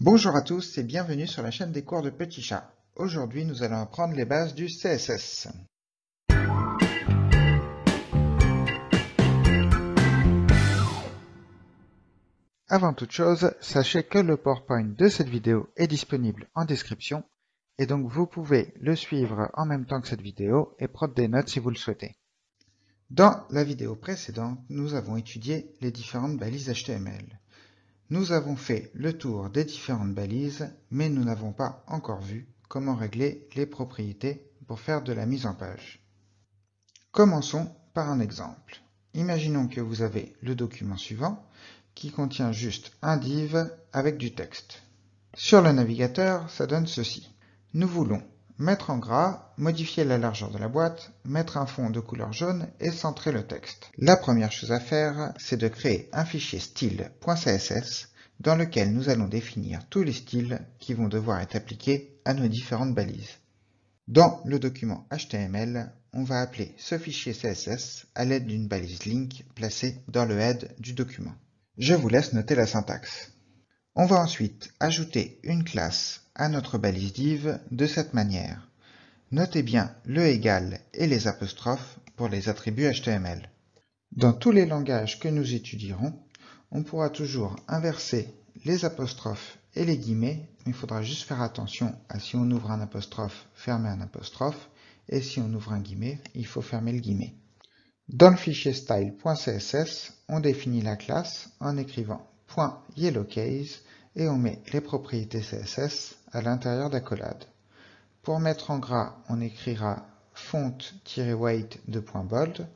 Bonjour à tous et bienvenue sur la chaîne des cours de Petit Chat. Aujourd'hui, nous allons apprendre les bases du CSS. Avant toute chose, sachez que le PowerPoint de cette vidéo est disponible en description et donc vous pouvez le suivre en même temps que cette vidéo et prendre des notes si vous le souhaitez. Dans la vidéo précédente, nous avons étudié les différentes balises HTML. Nous avons fait le tour des différentes balises, mais nous n'avons pas encore vu comment régler les propriétés pour faire de la mise en page. Commençons par un exemple. Imaginons que vous avez le document suivant qui contient juste un div avec du texte. Sur le navigateur, ça donne ceci. Nous voulons mettre en gras, modifier la largeur de la boîte, mettre un fond de couleur jaune et centrer le texte. La première chose à faire, c'est de créer un fichier style.css dans lequel nous allons définir tous les styles qui vont devoir être appliqués à nos différentes balises. Dans le document HTML, on va appeler ce fichier CSS à l'aide d'une balise link placée dans le head du document. Je vous laisse noter la syntaxe. On va ensuite ajouter une classe à notre balise div de cette manière. Notez bien le égal et les apostrophes pour les attributs HTML. Dans tous les langages que nous étudierons, on pourra toujours inverser les apostrophes et les guillemets. Il faudra juste faire attention à si on ouvre un apostrophe, fermer un apostrophe, et si on ouvre un guillemet, il faut fermer le guillemet. Dans le fichier style.css, on définit la classe en écrivant .yellowcase et on met les propriétés CSS à l'intérieur d'accolade. Pour mettre en gras, on écrira font-weight de .bold.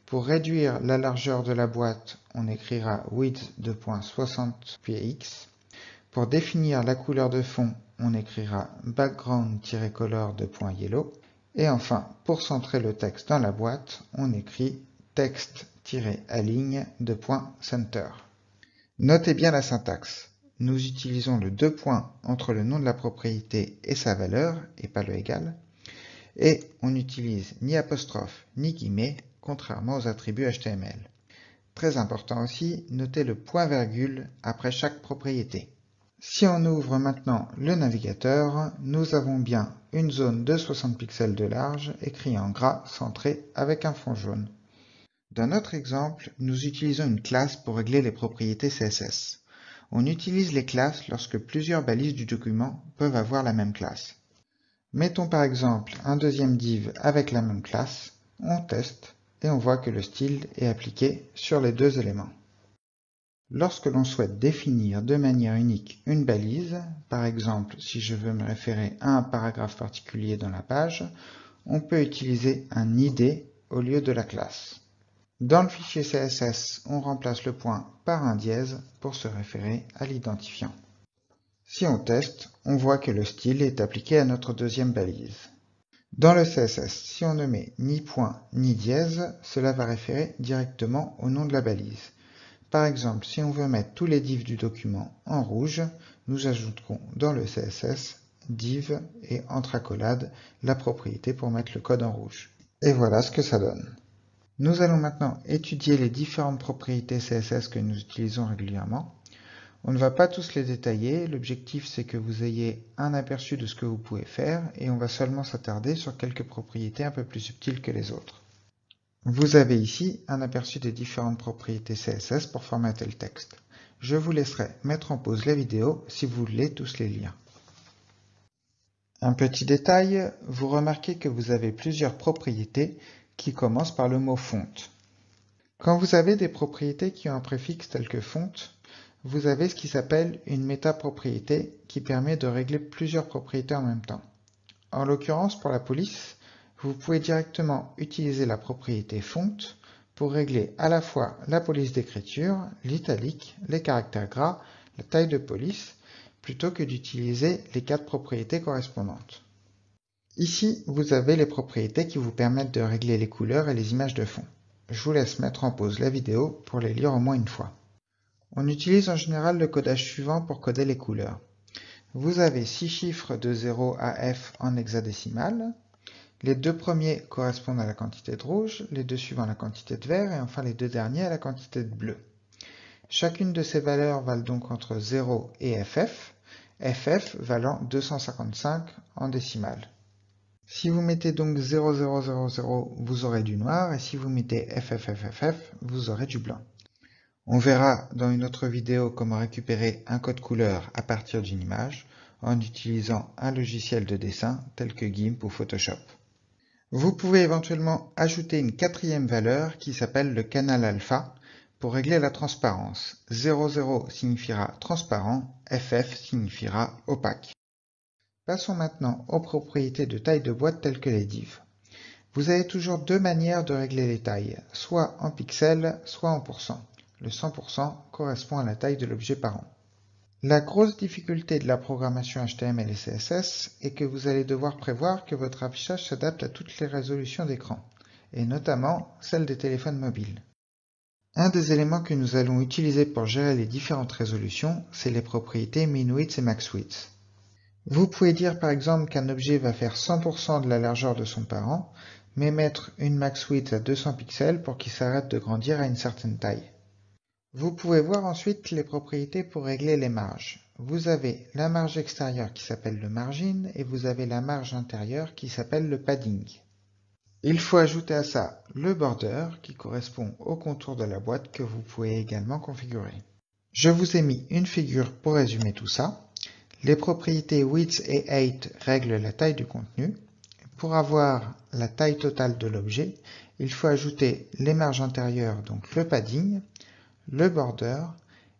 Pour réduire la largeur de la boîte, on écrira width de .60px. Pour définir la couleur de fond, on écrira background-color de .yellow. Et enfin, pour centrer le texte dans la boîte, on écrit text-align de .center. Notez bien la syntaxe. Nous utilisons le deux points entre le nom de la propriété et sa valeur, et pas le égal. Et on n'utilise ni apostrophe ni guillemets, contrairement aux attributs HTML. Très important aussi, notez le point-virgule après chaque propriété. Si on ouvre maintenant le navigateur, nous avons bien une zone de 60 pixels de large, écrit en gras, centré avec un fond jaune. Dans notre exemple, nous utilisons une classe pour régler les propriétés CSS. On utilise les classes lorsque plusieurs balises du document peuvent avoir la même classe. Mettons par exemple un deuxième div avec la même classe, on teste et on voit que le style est appliqué sur les deux éléments. Lorsque l'on souhaite définir de manière unique une balise, par exemple si je veux me référer à un paragraphe particulier dans la page, on peut utiliser un ID au lieu de la classe. Dans le fichier CSS, on remplace le point par un dièse pour se référer à l'identifiant. Si on teste, on voit que le style est appliqué à notre deuxième balise. Dans le CSS, si on ne met ni point ni dièse, cela va référer directement au nom de la balise. Par exemple, si on veut mettre tous les divs du document en rouge, nous ajouterons dans le CSS div et entre accolades la propriété pour mettre le code en rouge. Et voilà ce que ça donne. Nous allons maintenant étudier les différentes propriétés CSS que nous utilisons régulièrement. On ne va pas tous les détailler, l'objectif c'est que vous ayez un aperçu de ce que vous pouvez faire et on va seulement s'attarder sur quelques propriétés un peu plus subtiles que les autres. Vous avez ici un aperçu des différentes propriétés CSS pour formater le texte. Je vous laisserai mettre en pause la vidéo si vous voulez tous les lire. Un petit détail, vous remarquez que vous avez plusieurs propriétés qui commencent par le mot font. Quand vous avez des propriétés qui ont un préfixe tel que font, vous avez ce qui s'appelle une métapropriété qui permet de régler plusieurs propriétés en même temps. En l'occurrence, pour la police, vous pouvez directement utiliser la propriété font pour régler à la fois la police d'écriture, l'italique, les caractères gras, la taille de police, plutôt que d'utiliser les 4 propriétés correspondantes. Ici, vous avez les propriétés qui vous permettent de régler les couleurs et les images de fond. Je vous laisse mettre en pause la vidéo pour les lire au moins une fois. On utilise en général le codage suivant pour coder les couleurs. Vous avez 6 chiffres de 0 à F en hexadécimal. Les deux premiers correspondent à la quantité de rouge, les deux suivants à la quantité de vert et enfin les deux derniers à la quantité de bleu. Chacune de ces valeurs valent donc entre 0 et FF FF valant 255 en décimale. Si vous mettez donc 0000, vous aurez du noir, et si vous mettez FFFFF, vous aurez du blanc. On verra dans une autre vidéo comment récupérer un code couleur à partir d'une image en utilisant un logiciel de dessin tel que GIMP ou Photoshop. Vous pouvez éventuellement ajouter une quatrième valeur qui s'appelle le canal alpha pour régler la transparence. 00 signifiera transparent, FF signifiera opaque. Passons maintenant aux propriétés de taille de boîte telles que les divs. Vous avez toujours deux manières de régler les tailles, soit en pixels, soit en pourcents. Le 100% correspond à la taille de l'objet parent. La grosse difficulté de la programmation HTML et CSS est que vous allez devoir prévoir que votre affichage s'adapte à toutes les résolutions d'écran, et notamment celles des téléphones mobiles. Un des éléments que nous allons utiliser pour gérer les différentes résolutions, c'est les propriétés min-width et max-width. Vous pouvez dire par exemple qu'un objet va faire 100% de la largeur de son parent, mais mettre une max-width à 200 pixels pour qu'il s'arrête de grandir à une certaine taille. Vous pouvez voir ensuite les propriétés pour régler les marges. Vous avez la marge extérieure qui s'appelle le margin et vous avez la marge intérieure qui s'appelle le padding. Il faut ajouter à ça le border qui correspond au contour de la boîte que vous pouvez également configurer. Je vous ai mis une figure pour résumer tout ça. Les propriétés width et height règlent la taille du contenu. Pour avoir la taille totale de l'objet, il faut ajouter les marges intérieures, donc le padding, le border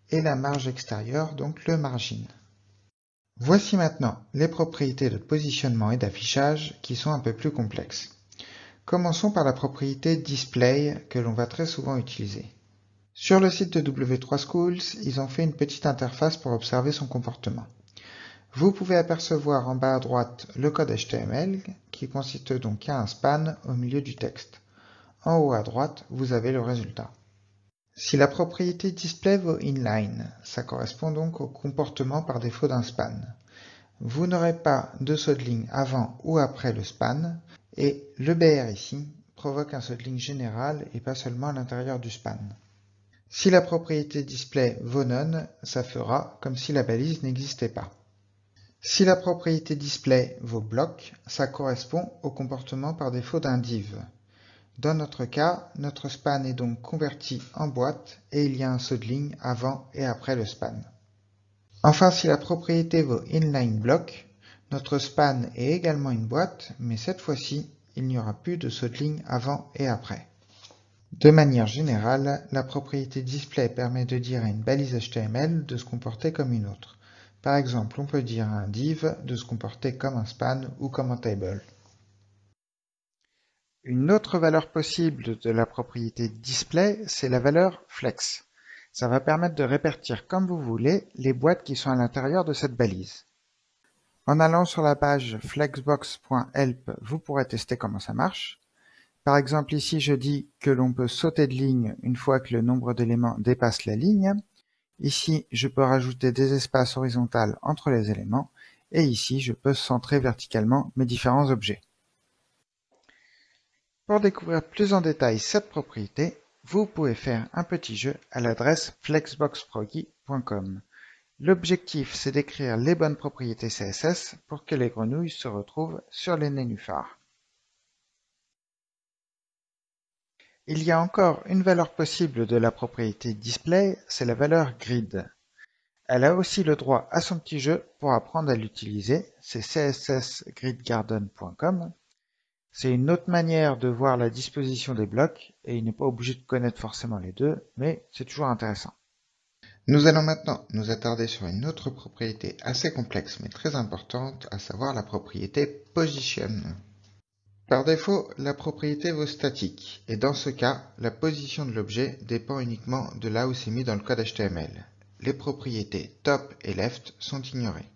et la marge extérieure, donc le margin. Voici maintenant les propriétés de positionnement et d'affichage qui sont un peu plus complexes. Commençons par la propriété display que l'on va très souvent utiliser. Sur le site de W3 Schools, ils ont fait une petite interface pour observer son comportement. Vous pouvez apercevoir en bas à droite le code HTML qui consiste donc à un span au milieu du texte. En haut à droite, vous avez le résultat. Si la propriété display vaut inline, ça correspond donc au comportement par défaut d'un span. Vous n'aurez pas de saut de ligne avant ou après le span, et le BR ici provoque un saut de ligne général et pas seulement à l'intérieur du span. Si la propriété display vaut none, ça fera comme si la balise n'existait pas. Si la propriété display vaut block, ça correspond au comportement par défaut d'un div. Dans notre cas, notre span est donc converti en boîte et il y a un saut de ligne avant et après le span. Enfin, si la propriété vaut inline block, notre span est également une boîte, mais cette fois-ci, il n'y aura plus de saut de ligne avant et après. De manière générale, la propriété display permet de dire à une balise HTML de se comporter comme une autre. Par exemple, on peut dire à un div de se comporter comme un span ou comme un table. Une autre valeur possible de la propriété display, c'est la valeur flex. Ça va permettre de répartir comme vous voulez les boîtes qui sont à l'intérieur de cette balise. En allant sur la page flexbox.help, vous pourrez tester comment ça marche. Par exemple, ici, je dis que l'on peut sauter de ligne une fois que le nombre d'éléments dépasse la ligne. Ici, je peux rajouter des espaces horizontaux entre les éléments. Et ici, je peux centrer verticalement mes différents objets. Pour découvrir plus en détail cette propriété, vous pouvez faire un petit jeu à l'adresse flexboxproggy.com. L'objectif, c'est d'écrire les bonnes propriétés CSS pour que les grenouilles se retrouvent sur les nénuphars. Il y a encore une valeur possible de la propriété display, c'est la valeur grid. Elle a aussi le droit à son petit jeu pour apprendre à l'utiliser, c'est cssgridgarden.com. C'est une autre manière de voir la disposition des blocs, et il n'est pas obligé de connaître forcément les deux, mais c'est toujours intéressant. Nous allons maintenant nous attarder sur une autre propriété assez complexe mais très importante, à savoir la propriété position. Par défaut, la propriété vaut statique, et dans ce cas, la position de l'objet dépend uniquement de là où c'est mis dans le code HTML. Les propriétés top et left sont ignorées.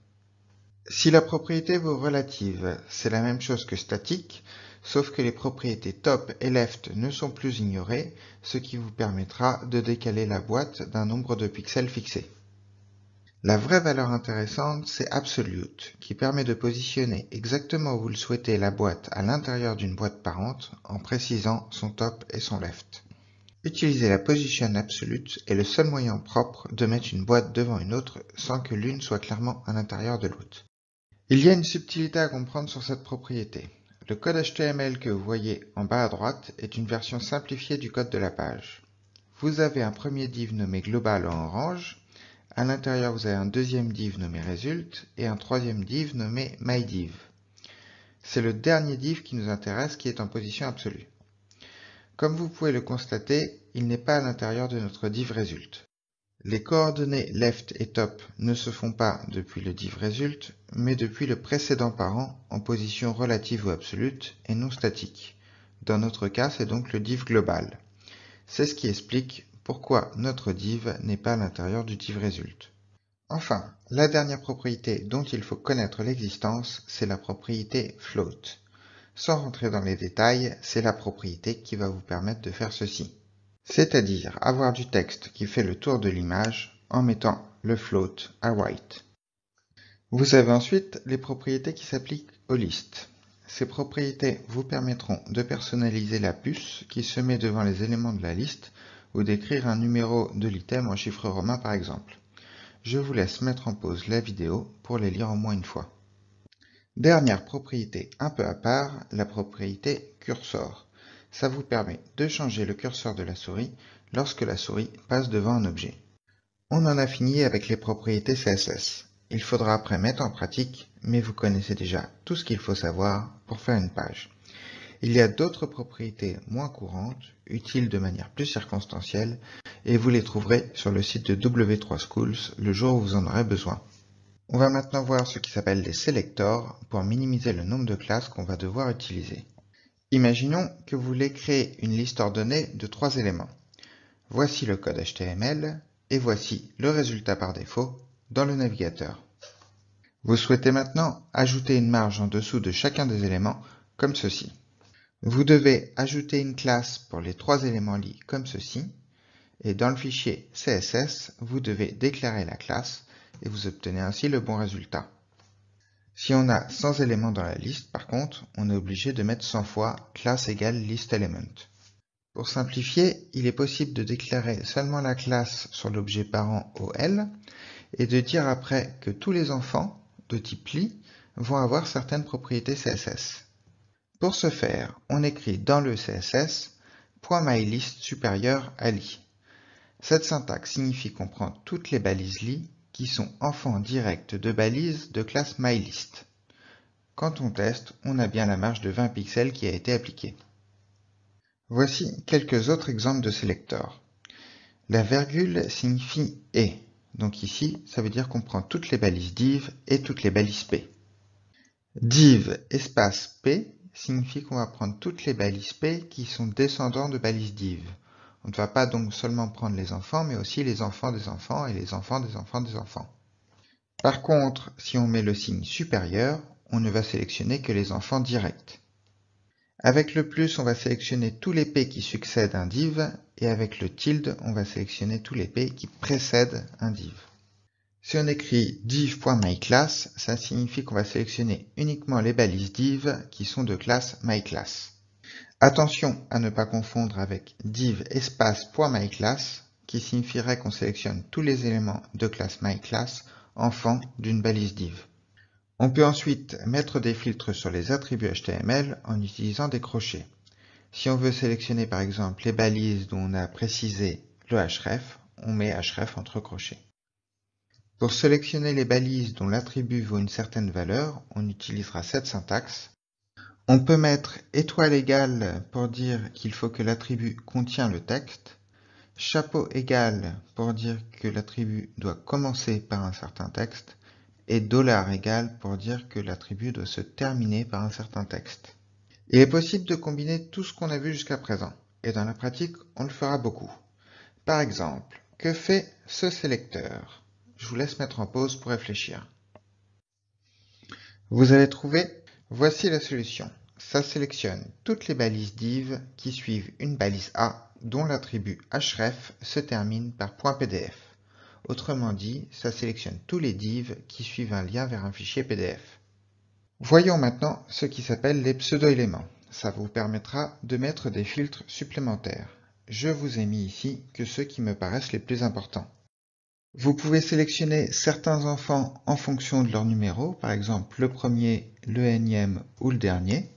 Si la propriété vaut relative, c'est la même chose que statique, sauf que les propriétés top et left ne sont plus ignorées, ce qui vous permettra de décaler la boîte d'un nombre de pixels fixé. La vraie valeur intéressante, c'est absolute, qui permet de positionner exactement où vous le souhaitez la boîte à l'intérieur d'une boîte parente, en précisant son top et son left. Utiliser la position absolute est le seul moyen propre de mettre une boîte devant une autre sans que l'une soit clairement à l'intérieur de l'autre. Il y a une subtilité à comprendre sur cette propriété. Le code HTML que vous voyez en bas à droite est une version simplifiée du code de la page. Vous avez un premier div nommé global en orange, à l'intérieur vous avez un deuxième div nommé result et un troisième div nommé myDiv. C'est le dernier div qui nous intéresse qui est en position absolue. Comme vous pouvez le constater, il n'est pas à l'intérieur de notre div result. Les coordonnées left et top ne se font pas depuis le div result, mais depuis le précédent parent en position relative ou absolue et non statique. Dans notre cas, c'est donc le div global. C'est ce qui explique pourquoi notre div n'est pas à l'intérieur du div result. Enfin, la dernière propriété dont il faut connaître l'existence, c'est la propriété float. Sans rentrer dans les détails, c'est la propriété qui va vous permettre de faire ceci. C'est-à-dire avoir du texte qui fait le tour de l'image en mettant le float à white. Vous avez ensuite les propriétés qui s'appliquent aux listes. Ces propriétés vous permettront de personnaliser la puce qui se met devant les éléments de la liste ou d'écrire un numéro de l'item en chiffres romains par exemple. Je vous laisse mettre en pause la vidéo pour les lire au moins une fois. Dernière propriété un peu à part, la propriété cursor. Ça vous permet de changer le curseur de la souris lorsque la souris passe devant un objet. On en a fini avec les propriétés CSS. Il faudra après mettre en pratique, mais vous connaissez déjà tout ce qu'il faut savoir pour faire une page. Il y a d'autres propriétés moins courantes, utiles de manière plus circonstancielle, et vous les trouverez sur le site de W3Schools le jour où vous en aurez besoin. On va maintenant voir ce qui s'appelle les selectors pour minimiser le nombre de classes qu'on va devoir utiliser. Imaginons que vous voulez créer une liste ordonnée de 3 éléments. Voici le code HTML et voici le résultat par défaut dans le navigateur. Vous souhaitez maintenant ajouter une marge en dessous de chacun des éléments comme ceci. Vous devez ajouter une classe pour les 3 éléments lits comme ceci et dans le fichier CSS, vous devez déclarer la classe et vous obtenez ainsi le bon résultat. Si on a 100 éléments dans la liste, par contre, on est obligé de mettre 100 fois class égale listElement. Pour simplifier, il est possible de déclarer seulement la classe sur l'objet parent OL et de dire après que tous les enfants de type lit vont avoir certaines propriétés CSS. Pour ce faire, on écrit dans le CSS .mylist supérieur à lit. Cette syntaxe signifie qu'on prend toutes les balises lit qui sont enfants directs de balises de classe mylist. Quand on teste, on a bien la marge de 20 pixels qui a été appliquée. Voici quelques autres exemples de selectors. La virgule signifie « et », donc ici, ça veut dire qu'on prend toutes les balises div et toutes les balises p. Div espace p signifie qu'on va prendre toutes les balises p qui sont descendants de balises div. On ne va pas donc seulement prendre les enfants, mais aussi les enfants des enfants et les enfants des enfants des enfants. Par contre, si on met le signe supérieur, on ne va sélectionner que les enfants directs. Avec le plus, on va sélectionner tous les p qui succèdent un div, et avec le tilde, on va sélectionner tous les p qui précèdent un div. Si on écrit div.myClass, ça signifie qu'on va sélectionner uniquement les balises div qui sont de classe myClass. Attention à ne pas confondre avec div espace.myClass, qui signifierait qu'on sélectionne tous les éléments de classe myClass enfants d'une balise div. On peut ensuite mettre des filtres sur les attributs HTML en utilisant des crochets. Si on veut sélectionner par exemple les balises dont on a précisé le href, on met href entre crochets. Pour sélectionner les balises dont l'attribut vaut une certaine valeur, on utilisera cette syntaxe. On peut mettre étoile égale pour dire qu'il faut que l'attribut contient le texte, chapeau égal pour dire que l'attribut doit commencer par un certain texte, et dollar égal pour dire que l'attribut doit se terminer par un certain texte. Il est possible de combiner tout ce qu'on a vu jusqu'à présent, et dans la pratique, on le fera beaucoup. Par exemple, que fait ce sélecteur? Je vous laisse mettre en pause pour réfléchir. Vous avez trouvé? Voici la solution. Ça sélectionne toutes les balises div qui suivent une balise A dont l'attribut href se termine par .pdf. Autrement dit, ça sélectionne tous les divs qui suivent un lien vers un fichier PDF. Voyons maintenant ce qui s'appelle les pseudo-éléments. Ça vous permettra de mettre des filtres supplémentaires. je vous ai mis ici que ceux qui me paraissent les plus importants. Vous pouvez sélectionner certains enfants en fonction de leur numéro, par exemple le premier, le énième ou le dernier.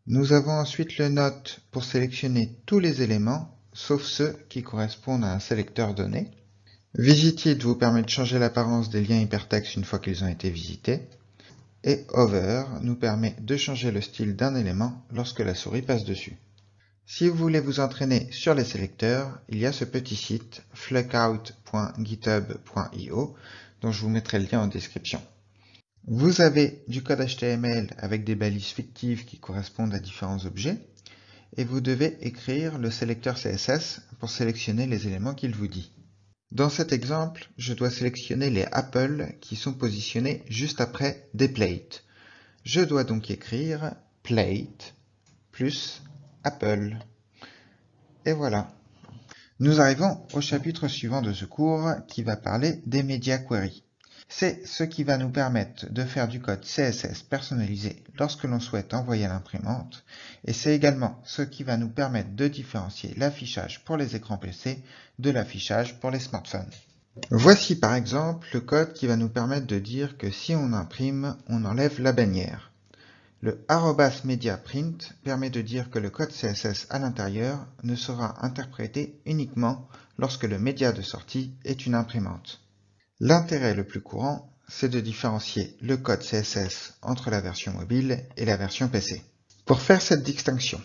Nous avons ensuite le note pour sélectionner tous les éléments, sauf ceux qui correspondent à un sélecteur donné. Visited vous permet de changer l'apparence des liens hypertextes une fois qu'ils ont été visités. Et Hover nous permet de changer le style d'un élément lorsque la souris passe dessus. Si vous voulez vous entraîner sur les sélecteurs, il y a ce petit site fluckout.github.io dont je vous mettrai le lien en description. Vous avez du code HTML avec des balises fictives qui correspondent à différents objets et vous devez écrire le sélecteur CSS pour sélectionner les éléments qu'il vous dit. Dans cet exemple, je dois sélectionner les apples qui sont positionnés juste après des plates. Je dois donc écrire plate plus apple. Et voilà. Nous arrivons au chapitre suivant de ce cours qui va parler des media queries. C'est ce qui va nous permettre de faire du code CSS personnalisé lorsque l'on souhaite envoyer à l'imprimante, et c'est également ce qui va nous permettre de différencier l'affichage pour les écrans PC de l'affichage pour les smartphones. Voici par exemple le code qui va nous permettre de dire que si on imprime, on enlève la bannière. Le @mediaprint permet de dire que le code CSS à l'intérieur ne sera interprété uniquement lorsque le média de sortie est une imprimante. L'intérêt le plus courant, c'est de différencier le code CSS entre la version mobile et la version PC. Pour faire cette distinction,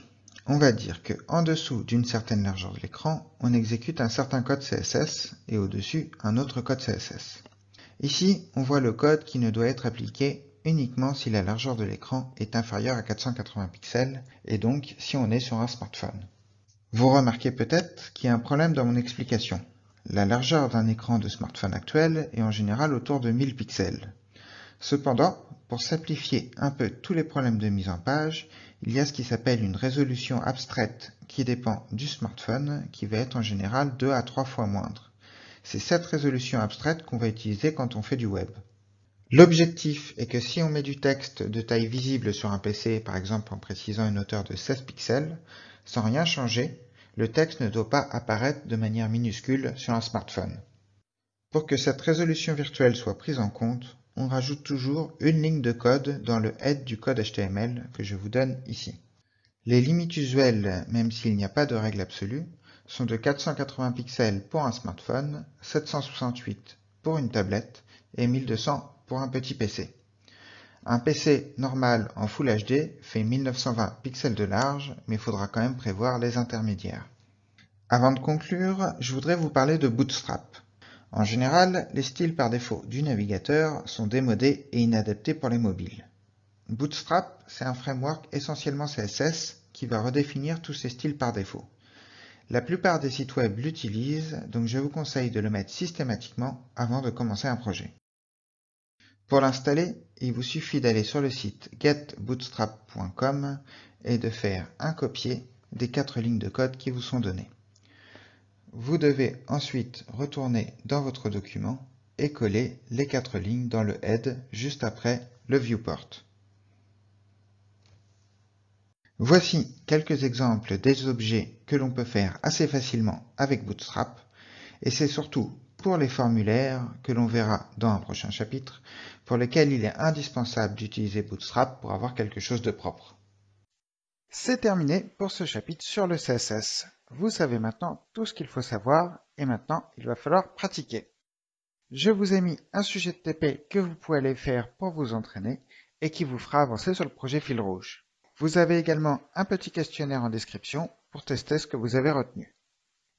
on va dire que en dessous d'une certaine largeur de l'écran, on exécute un certain code CSS et au-dessus un autre code CSS. Ici, on voit le code qui ne doit être appliqué uniquement si la largeur de l'écran est inférieure à 480 pixels et donc si on est sur un smartphone. Vous remarquez peut-être qu'il y a un problème dans mon explication. La largeur d'un écran de smartphone actuel est en général autour de 1000 pixels. Cependant, pour simplifier un peu tous les problèmes de mise en page, il y a ce qui s'appelle une résolution abstraite qui dépend du smartphone, qui va être en général 2 à 3 fois moindre. C'est cette résolution abstraite qu'on va utiliser quand on fait du web. L'objectif est que si on met du texte de taille visible sur un PC, par exemple en précisant une hauteur de 16 pixels, sans rien changer, le texte ne doit pas apparaître de manière minuscule sur un smartphone. Pour que cette résolution virtuelle soit prise en compte, on rajoute toujours une ligne de code dans le head du code HTML que je vous donne ici. Les limites usuelles, même s'il n'y a pas de règle absolue, sont de 480 pixels pour un smartphone, 768 pour une tablette et 1200 pour un petit PC. Un PC normal en Full HD fait 1920 pixels de large, mais il faudra quand même prévoir les intermédiaires. Avant de conclure, je voudrais vous parler de Bootstrap. En général, les styles par défaut du navigateur sont démodés et inadaptés pour les mobiles. Bootstrap, c'est un framework essentiellement CSS qui va redéfinir tous ces styles par défaut. La plupart des sites web l'utilisent, donc je vous conseille de le mettre systématiquement avant de commencer un projet. Pour l'installer, il vous suffit d'aller sur le site getbootstrap.com et de faire un copier des 4 lignes de code qui vous sont données. Vous devez ensuite retourner dans votre document et coller les 4 lignes dans le head juste après le viewport. Voici quelques exemples des objets que l'on peut faire assez facilement avec Bootstrap, et c'est surtout pour les formulaires que l'on verra dans un prochain chapitre, pour lesquels il est indispensable d'utiliser Bootstrap pour avoir quelque chose de propre. C'est terminé pour ce chapitre sur le CSS. Vous savez maintenant tout ce qu'il faut savoir, et maintenant il va falloir pratiquer. Je vous ai mis un sujet de TP que vous pouvez aller faire pour vous entraîner, et qui vous fera avancer sur le projet fil rouge. Vous avez également un petit questionnaire en description pour tester ce que vous avez retenu.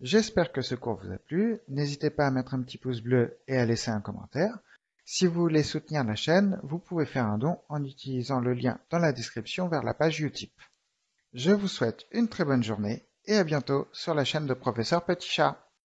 J'espère que ce cours vous a plu, n'hésitez pas à mettre un petit pouce bleu et à laisser un commentaire. Si vous voulez soutenir la chaîne, vous pouvez faire un don en utilisant le lien dans la description vers la page Utip. Je vous souhaite une très bonne journée et à bientôt sur la chaîne de Professeur Petit Chat.